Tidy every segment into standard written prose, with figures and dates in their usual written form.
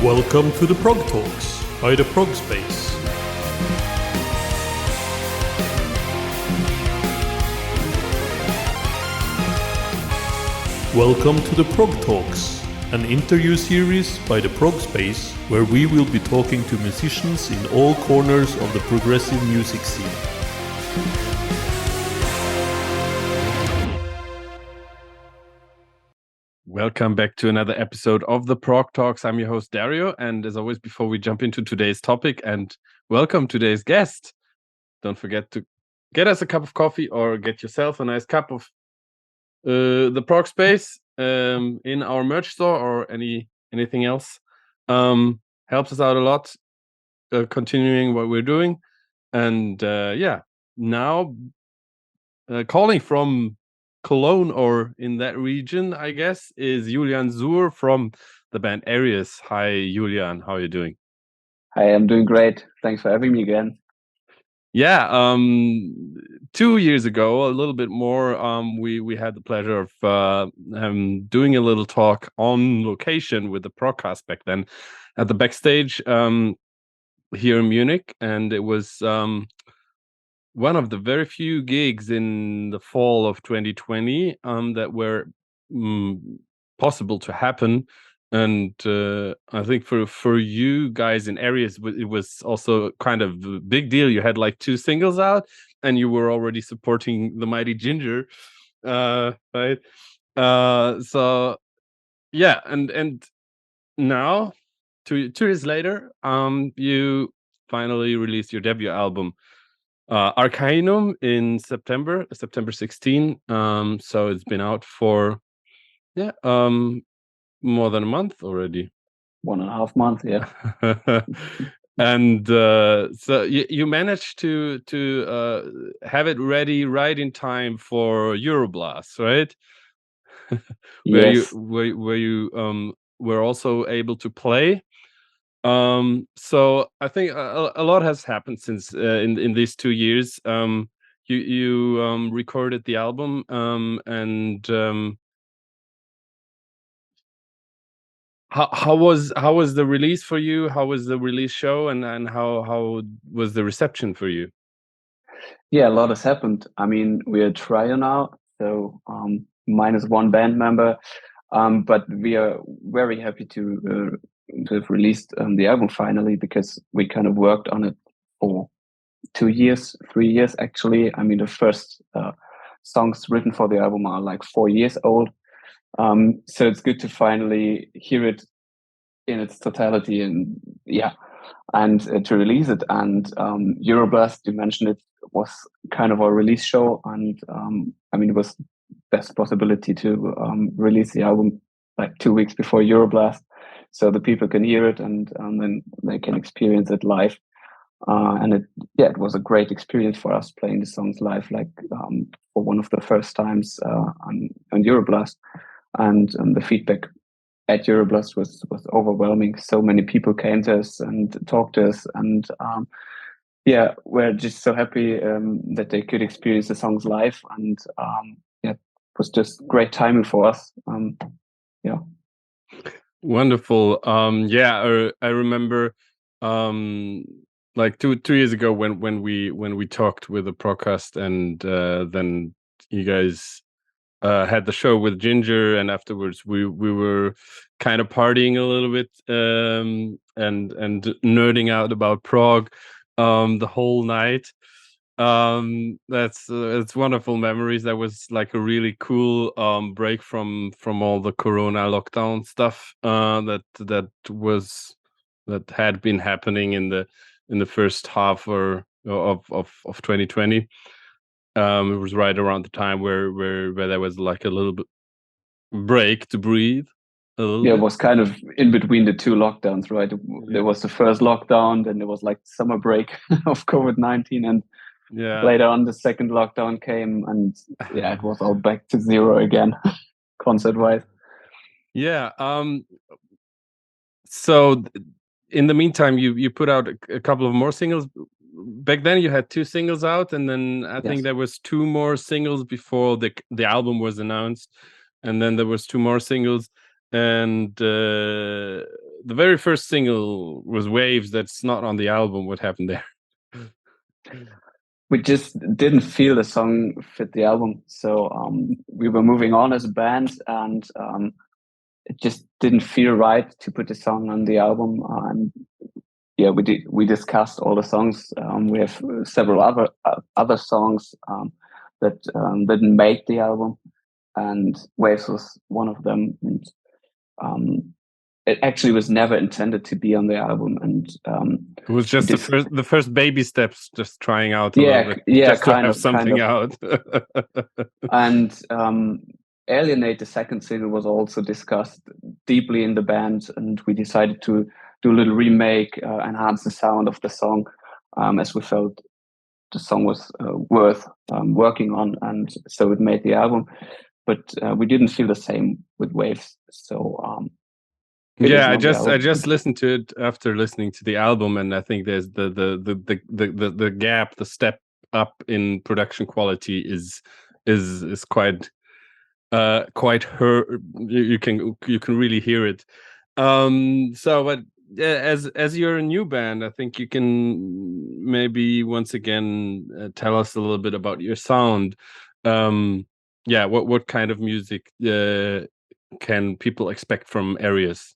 Welcome to the Progtalks by the Progspace. Welcome to the Progtalks, an interview series by the Progspace where we will be talking to musicians in all corners of the progressive music scene. Welcome back to another episode of the Progtalks. I'm your host Dario, and as always, before we jump into today's topic and welcome today's guest, don't forget to get us a cup of coffee or get yourself a nice cup of the Progspace in our merch store or anything else. Helps us out a lot, continuing what we're doing. And now calling from Cologne or in that region, I guess, is Julian Suhr from the band ÄRIES. Hi, Julian. How are you doing? Hi, I'm doing great. Thanks for having me again. Yeah, 2 years ago, a little bit more, we had the pleasure of doing a little talk on location with the Progcast back then at the backstage here in Munich, and it was one of the very few gigs in the fall of 2020 that were possible to happen. And I think for you guys in ÄRIES, it was also kind of a big deal. You had like 2 singles out, and you were already supporting the mighty Ginger, right? So yeah, and now 2 years later, you finally released your debut album, Arcanum, in September 16. So it's been out for more than a month already. 1.5 months, yeah. And so you managed to have it ready right in time for Euroblast, right? Yes. where you were also able to play. So I think a lot has happened since in these 2 years. You recorded the album, and how was the release for you? How was the release show, and how was the reception for you? Yeah, a lot has happened. I mean, we're a trio now, so minus 1 band member, but we are very happy to have released the album finally, because we kind of worked on it for 2 years, 3 years actually. I mean, the first songs written for the album are like 4 years old. So it's good to finally hear it in its totality, and to release it. And Euroblast, you mentioned it, was kind of our release show, and I mean, it was best possibility to release the album like 2 weeks before Euroblast, so the people can hear it and then they can experience it live. And it was a great experience for us playing the songs live, like for one of the first times on Euroblast, and the feedback at Euroblast was overwhelming. So many people came to us and talked to us, and we're just so happy that they could experience the songs live, and it was just great timing for us. Wonderful. I remember like 2 years ago when we talked with the Progcast, and then you guys had the show with Ginger, and afterwards we were kind of partying a little bit and nerding out about prog the whole night. That's it's wonderful memories. That was like a really cool break from all the Corona lockdown stuff that had been happening in the first half of 2020. It was right around the time where there was like a little bit break to breathe. It was kind of in between the 2 lockdowns, right? There was the first lockdown, then there was like summer break of COVID-19, and later on the second lockdown came, and it was all back to zero again, concert-wise. Yeah. So in the meantime, you put out a couple of more singles. Back then you had 2 singles out, and then I think there was 2 more singles before the album was announced, and then there was 2 more singles, and the very first single was Waves. That's not on the album. What happened there? We just didn't feel the song fit the album, so we were moving on as a band, and it just didn't feel right to put the song on the album. And yeah, we discussed all the songs. We have several other songs that didn't make the album, and Waves was one of them. And it actually was never intended to be on the album, and it was just the first baby steps, just trying out a little bit, just to have something out. And Alienate, the second single, was also discussed deeply in the band, and we decided to do a little remake, enhance the sound of the song, as we felt the song was worth working on, and so it made the album. But we didn't feel the same with Waves, so yeah, I just listened to it after listening to the album, and I think there's the gap, the step up in production quality is quite you can really hear it. So, but as you're a new band, I think you can maybe once again tell us a little bit about your sound. Yeah, what kind of music can people expect from ÄRIES?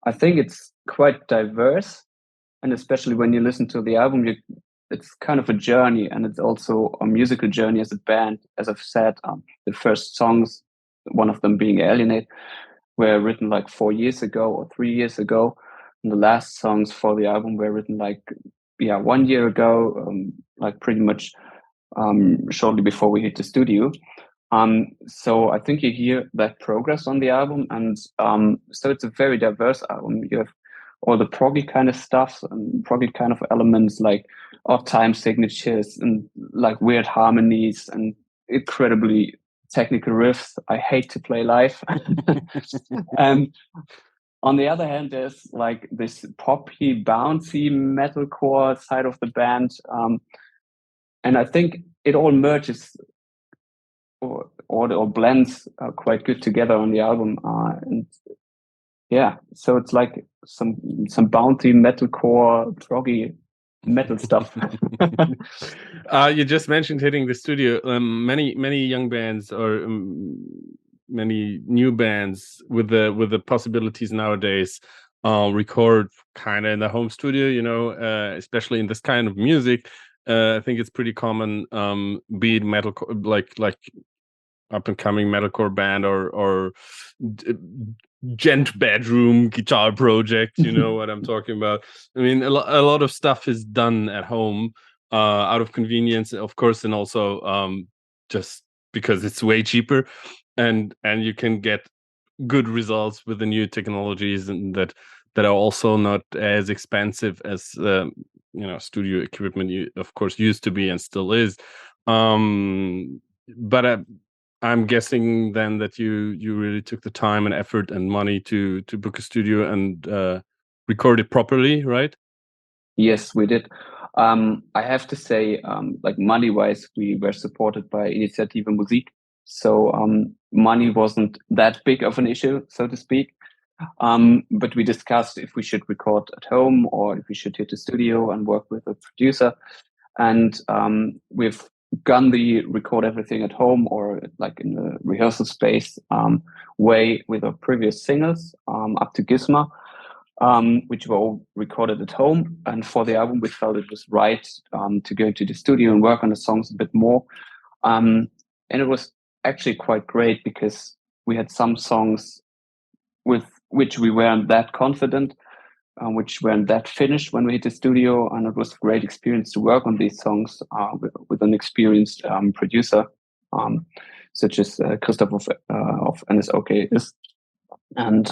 I think it's quite diverse, and especially when you listen to the album, it's kind of a journey, and it's also a musical journey as a band. As I've said, the first songs, one of them being Alienate, were written like 4 years ago or 3 years ago, and the last songs for the album were written like 1 year ago, like pretty much shortly before we hit the studio. So I think you hear that progress on the album, and so it's a very diverse album. You have all the proggy kind of stuff and proggy kind of elements, like odd time signatures and like weird harmonies and incredibly technical riffs I hate to play live. And on the other hand, there's like this poppy, bouncy metalcore side of the band, and I think it all merges or blends quite good together on the album, and yeah, so it's like some bounty metalcore proggy metal stuff. You just mentioned hitting the studio. Many young bands or many new bands with the possibilities nowadays record kind of in the home studio, you know, especially in this kind of music. I think it's pretty common, be it metalcore, like up and coming metalcore band or gent bedroom guitar project, you know what I'm talking about. I mean, a lot of stuff is done at home out of convenience, of course, and also just because it's way cheaper, and you can get good results with the new technologies, and that are also not as expensive as you know, studio equipment of course used to be and still is. But I'm guessing then that you really took the time and effort and money to book a studio and record it properly, right? Yes, we did. I have to say, like money-wise, we were supported by Initiative Musik, so money wasn't that big of an issue, so to speak. But we discussed if we should record at home or if we should hit the studio and work with a producer. And we've gone the record everything at home or like in the rehearsal space way with our previous singles up to Gizmo, which were all recorded at home. And for the album, we felt it was right to go to the studio and work on the songs a bit more. And it was actually quite great because we had some songs with which we weren't that confident, which weren't that finished when we hit the studio, and it was a great experience to work on these songs with an experienced producer, such as Christoph of Annisokay is, and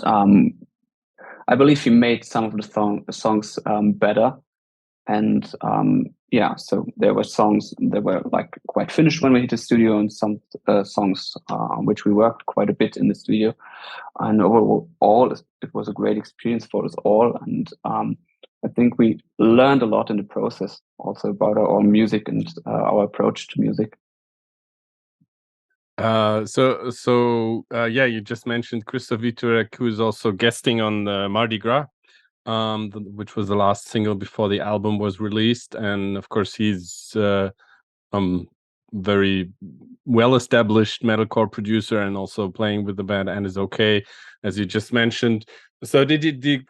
I believe he made some of the songs better, and yeah, so there were songs that were like quite finished when we hit the studio, and some songs which we worked quite a bit in the studio. And overall, it was a great experience for us all. And I think we learned a lot in the process also about our own music and our approach to music. Yeah, you just mentioned Christoph Wieczorek, who is also guesting on Mardi Gras, which was the last single before the album was released, and of course he's very well-established metalcore producer and also playing with the band Annisokay, as you just mentioned. So did he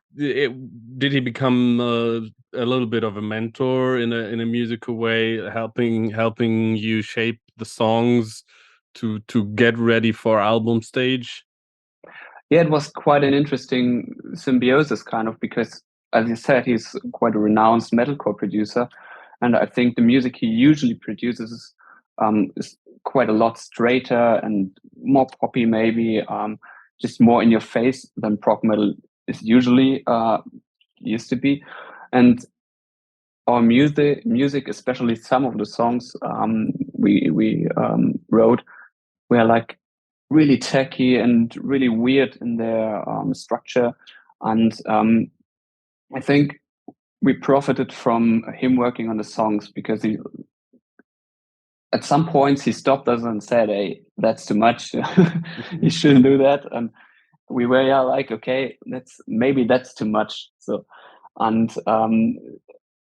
become a little bit of a mentor in a musical way, helping you shape the songs to get ready for album stage? Yeah, it was quite an interesting symbiosis, kind of, because, as you said, he's quite a renowned metalcore producer, and I think the music he usually produces is quite a lot straighter and more poppy, maybe, just more in your face than prog metal is usually used to be. And our music, especially some of the songs we wrote, were like really tacky and really weird in their structure. And I think we profited from him working on the songs, because he, at some points, he stopped us and said, "Hey, that's too much. You shouldn't do that." And we were, yeah, like, okay, that's too much. So, and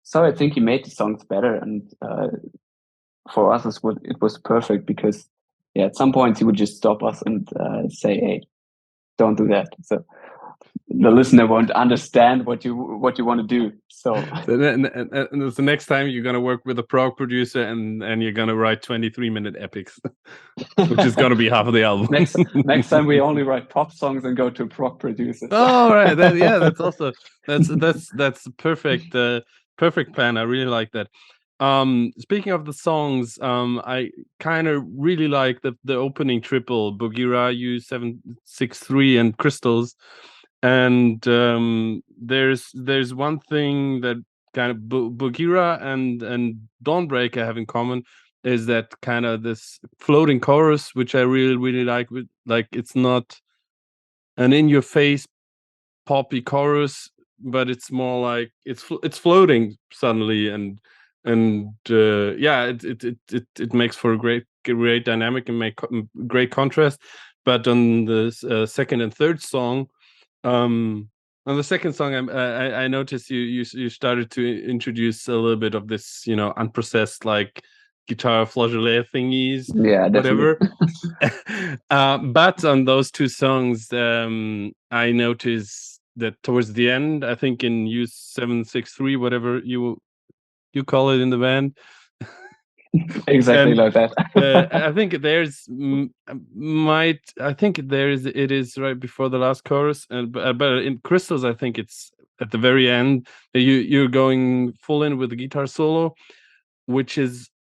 so I think he made the songs better, and for us, it was perfect, because, yeah, at some points he would just stop us and say, "Hey, don't do that." So the listener won't understand what you want to do. So and the next time you're gonna work with a prog producer and you're gonna write 23-minute epics, which is gonna be half of the album. next time we only write pop songs and go to prog producers. Oh, right. Yeah, that's also that's perfect. Perfect plan. I really like that. Speaking of the songs, I kind of really like the opening triple, Bugira, U763, and Crystals. And there's one thing that kind of Bugira and Dawnbreaker have in common, is that kind of this floating chorus, which I really like. Like, it's not an in-your-face poppy chorus, but it's more like it's floating suddenly, and yeah, it makes for a great dynamic and make great contrast. But on the second and third song, on the second song, I noticed you started to introduce a little bit of this, unprocessed, like, guitar flageolet thingies, Yeah, whatever. But on those two songs, I noticed that towards the end, I think in U763, whatever you call it in the band, exactly like that. I think it is right before the last chorus, but in Crystals, I think it's at the very end. You're going full in with the guitar solo, which is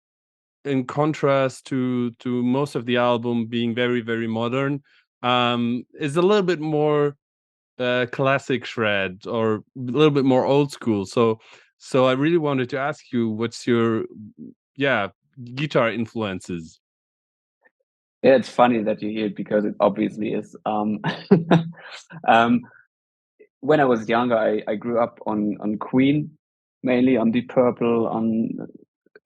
in contrast to most of the album being very, very modern. Is a little bit more classic shred, or a little bit more old school. So I really wanted to ask you, what's your guitar influences? Yeah, it's funny that you hear it, because it obviously is. When I was younger, I grew up on Queen, mainly on Deep Purple, on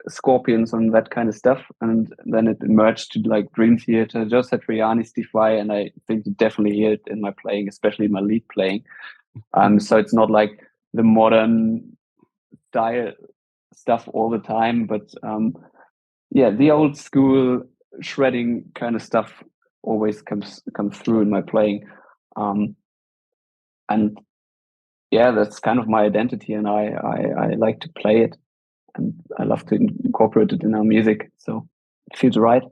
Scorpions, and that kind of stuff. And then it emerged to like Dream Theater, Joe Satriani's Defy, and I think you definitely hear it in my playing, especially my lead playing. So it's not like the modern style stuff all the time, but yeah, the old school shredding kind of stuff always comes through in my playing. And yeah, that's kind of my identity, and I like to play it, and I love to incorporate it in our music. So it feels right.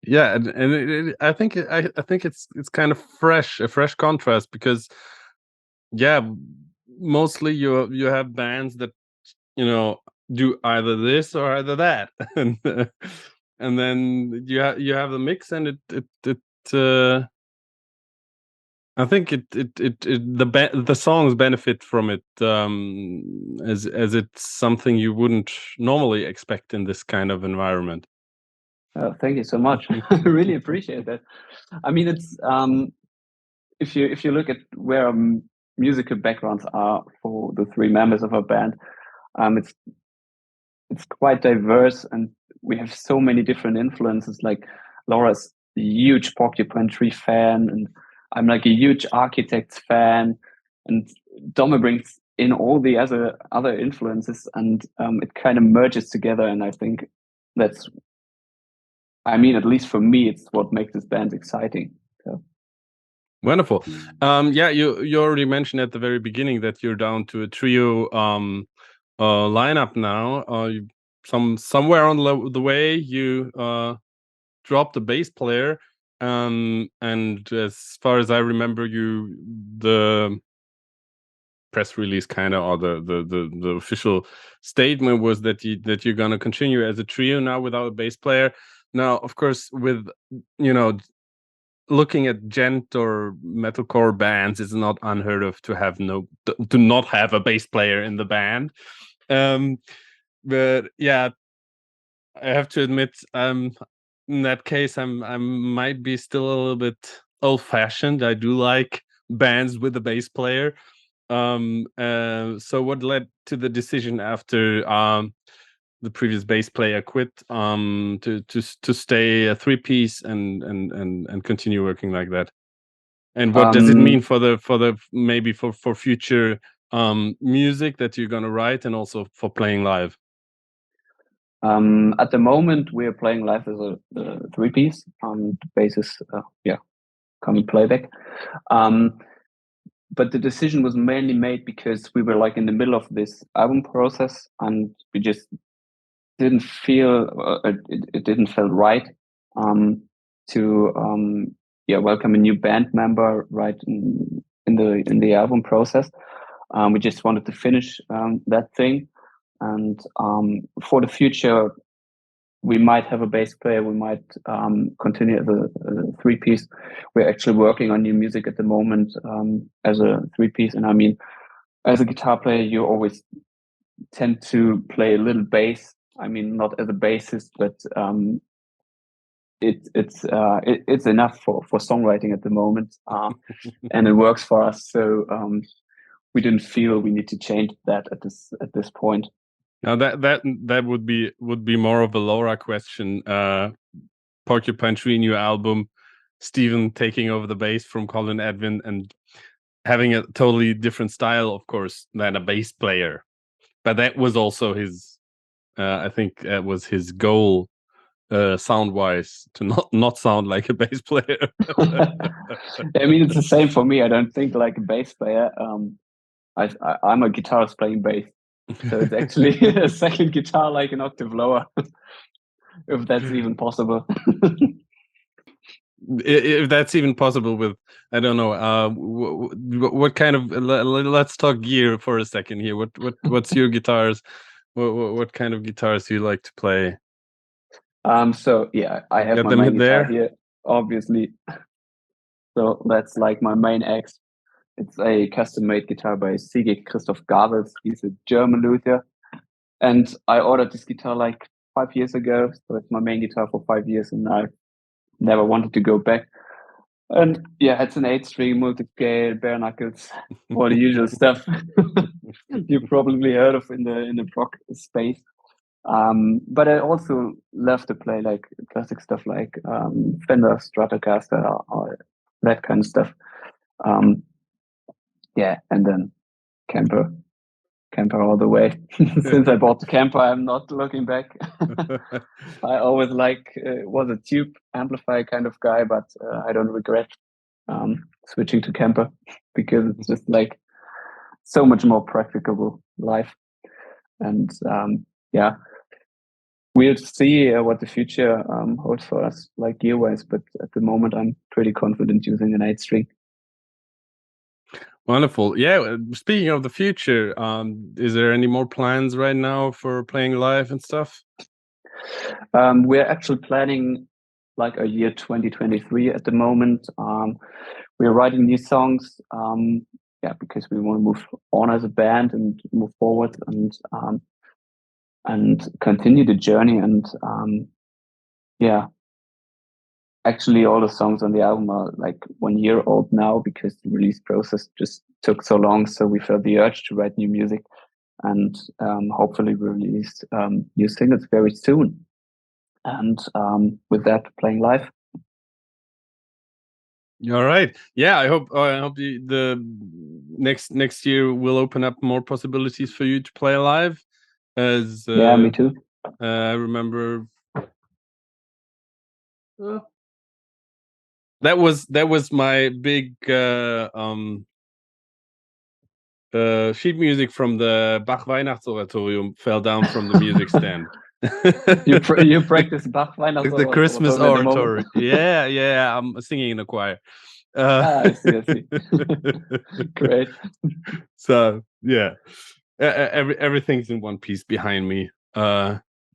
Yeah, and I think it's kind of a fresh contrast, because yeah, mostly you have bands that do either this or either that, and then you have the mix, and I think the songs benefit from it, as it's something you wouldn't normally expect in this kind of environment. Thank you so much. I really appreciate that. I mean, it's if you look at where our musical backgrounds are for the three members of our band, it's quite diverse, and we have so many different influences. Like Laura's a huge Porcupine Tree fan, and I'm like a huge Architects fan, and Doma brings in all the other influences, and it kind of merges together. And I think that's, I mean, at least for me, it's what makes this band exciting. So. Wonderful. Yeah, you already mentioned at the very beginning that you're down to a trio lineup now. Somewhere on the way you dropped a bass player, and as far as I remember, the press release kind of, or the official statement was that you're gonna continue as a trio now without a bass player. Now, of course, with looking at gent or metalcore bands, it's not unheard of to not have a bass player in the band. But yeah, I have to admit, in that case, I might be still a little bit old-fashioned. I do like bands with a bass player. So what led to the decision after the previous bass player quit to stay a three-piece and continue working like that? And what does it mean for maybe for future music that you're gonna write, and also for playing live? At the moment, we are playing live as a three-piece. The bass is coming playback. But the decision was mainly made because we were like in the middle of this album process, and we just didn't feel it didn't feel right to welcome a new band member right in the album process. We just wanted to finish that thing, and for the future, we might have a bass player. We might continue as a three-piece. We're actually working on new music at the moment as a three-piece. And I mean, as a guitar player, you always tend to play a little bass. I mean, not as a bassist, but it's enough for songwriting at the moment, and it works for us. So we didn't feel we need to change that at this point. Now that would be more of a Laura question. Porcupine Tree, new album, Steven taking over the bass from Colin Edwin and having a totally different style, of course, than a bass player. But that was also his, I think that was his goal, sound-wise, to not sound like a bass player. I mean, it's the same for me. I don't think like a bass player. I'm a guitarist playing bass. So it's actually a second guitar, like an octave lower, if that's even possible. If that's even possible with, I don't know, what kind of, let's talk gear for a second here. What's your guitars? What kind of guitars do you like to play? So yeah, I have my main guitar here, obviously. So that's like my main axe. It's a custom-made guitar by Christoph. He's a German luthier. And I ordered this guitar like 5 years ago. So it's my main guitar for 5 years, and I never wanted to go back. And yeah, it's an 8-string, multi-scale, bare knuckles, all the usual stuff you probably heard of in the Progspace. But I also love to play like classic stuff like Fender Stratocaster or that kind of stuff. Yeah, and then Kemper all the way. Since I bought the Kemper, I'm not looking back. I always was a tube amplifier kind of guy, but I don't regret switching to Kemper because it's just like so much more practicable life. And yeah, we'll see what the future holds for us, like gear-wise. But at the moment, I'm pretty confident using an 8-string. Wonderful. Yeah. Speaking of the future, is there any more plans right now for playing live and stuff? We're actually planning like a year 2023 at the moment. We're writing new songs. Because we want to move on as a band and move forward and continue the journey. And actually, all the songs on the album are like 1 year old now because the release process just took so long. So we felt the urge to write new music, and hopefully we'll release new singles very soon. And with that, playing live. All right. Yeah, I hope the next year will open up more possibilities for you to play live. As Yeah, me too. I remember. That was my big sheet music from the Bach Weihnachtsoratorium fell down from the music stand. You practice Bach Weihnachtsoratorium the Christmas at the moment? oratory. Yeah, I'm singing in a choir. I see. Great. So yeah, everything's in one piece behind me.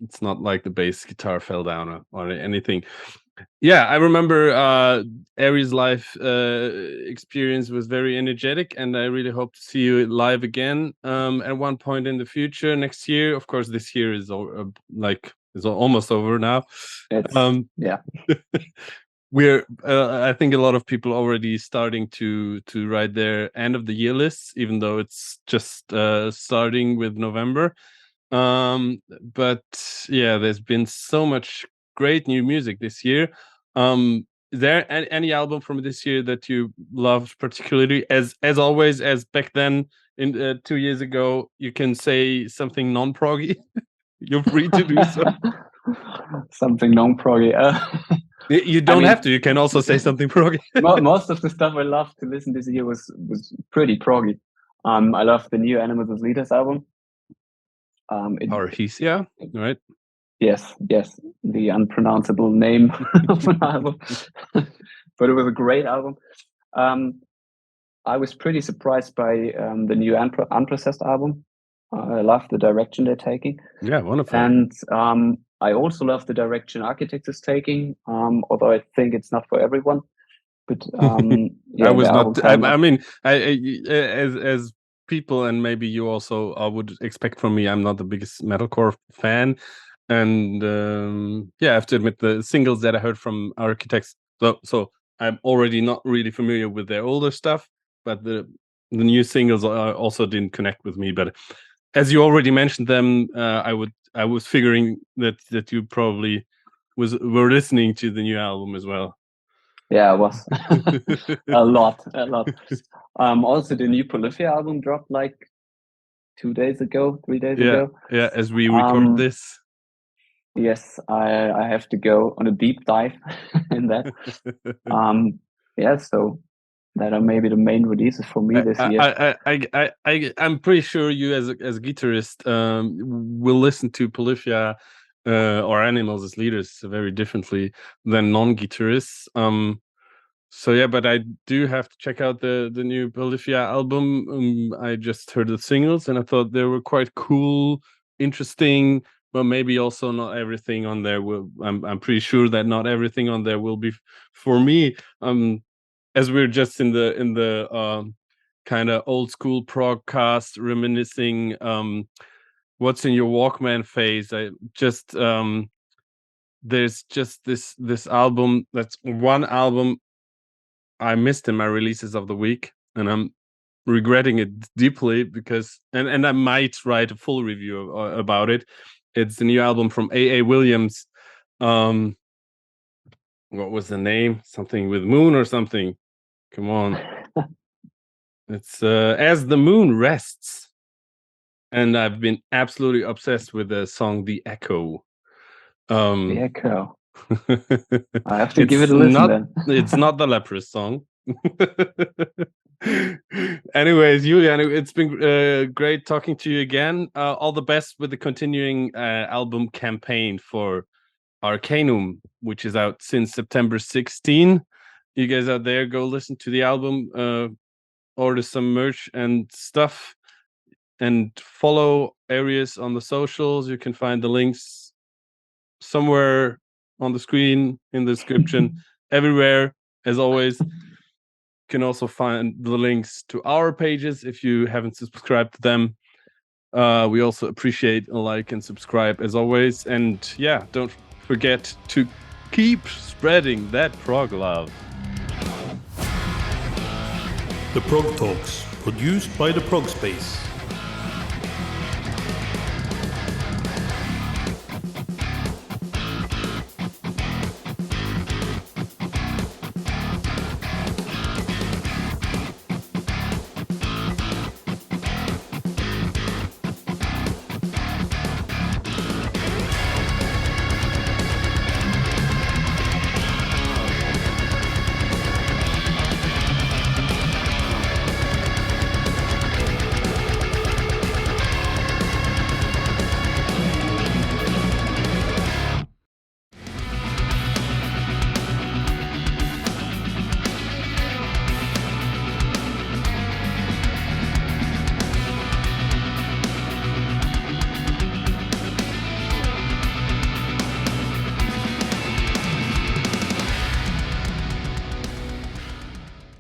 It's not like the bass guitar fell down or anything. Yeah, I remember ÆRIES live experience was very energetic, and I really hope to see you live again at one point in the future next year. Of course, this year is almost over now. Yeah. We're I think a lot of people already starting to write their end of the year lists, even though it's just starting with November. But yeah, there's been so much great new music this year. Is there any album from this year that you loved particularly? As always, as back then in 2 years ago, you can say something non-proggy. You're free to do so. Something non-proggy. You don't have to. You can also say something proggy. Most of the stuff I loved to listen this year was pretty proggy. I love the new Animals as Leaders album. Arcanum, right? Yes, the unpronounceable name of an album. But it was a great album. I was pretty surprised by the new Unprocessed album. I love the direction they're taking. Yeah, wonderful. And I also love the direction Architects is taking, although I think it's not for everyone. But yeah, I was not. I mean, as people, and maybe you also would expect from me, I'm not the biggest metalcore fan, and yeah, I have to admit the singles that I heard from Architects. So I'm already not really familiar with their older stuff, but the new singles also didn't connect with me. But as you already mentioned them, I was figuring that you probably were listening to the new album as well. Yeah, it was a lot. Also, the new Polyphia album dropped like 3 days ago. Yeah, as we record this. Yes, I have to go on a deep dive in that. Yeah, so that are maybe the main releases for me this year. I'm pretty sure you as a guitarist will listen to Polyphia or Animals as Leaders very differently than non-guitarists. So yeah, but I do have to check out the new Polyphia album. I just heard the singles and I thought they were quite cool, interesting, but maybe also not everything on there will. I'm pretty sure that not everything on there will be for me. As we're just in the kind of old school progcast reminiscing what's in your Walkman phase. I just there's just this album, that's one album I missed in my releases of the week, and I'm regretting it deeply because and I might write a full review about it. It's the new album from A.A. Williams. What was the name? Something with moon or something. Come on. It's As the Moon Rests. And I've been absolutely obsessed with the song The Echo. The Echo. I have to give it a listen then. It's not the Leprous song. Anyways, Julian, it's been great talking to you again. All the best with the continuing album campaign for Arcanum, which is out since September 16. You guys out there, go listen to the album, order some merch and stuff, and follow ÄRIES on the socials. You can find the links somewhere on the screen, in the description, everywhere. As always, you can also find the links to our pages if you haven't subscribed to them. We also appreciate a like and subscribe as always. And yeah, don't forget to keep spreading that prog love. The Progtalks, produced by the Progspace.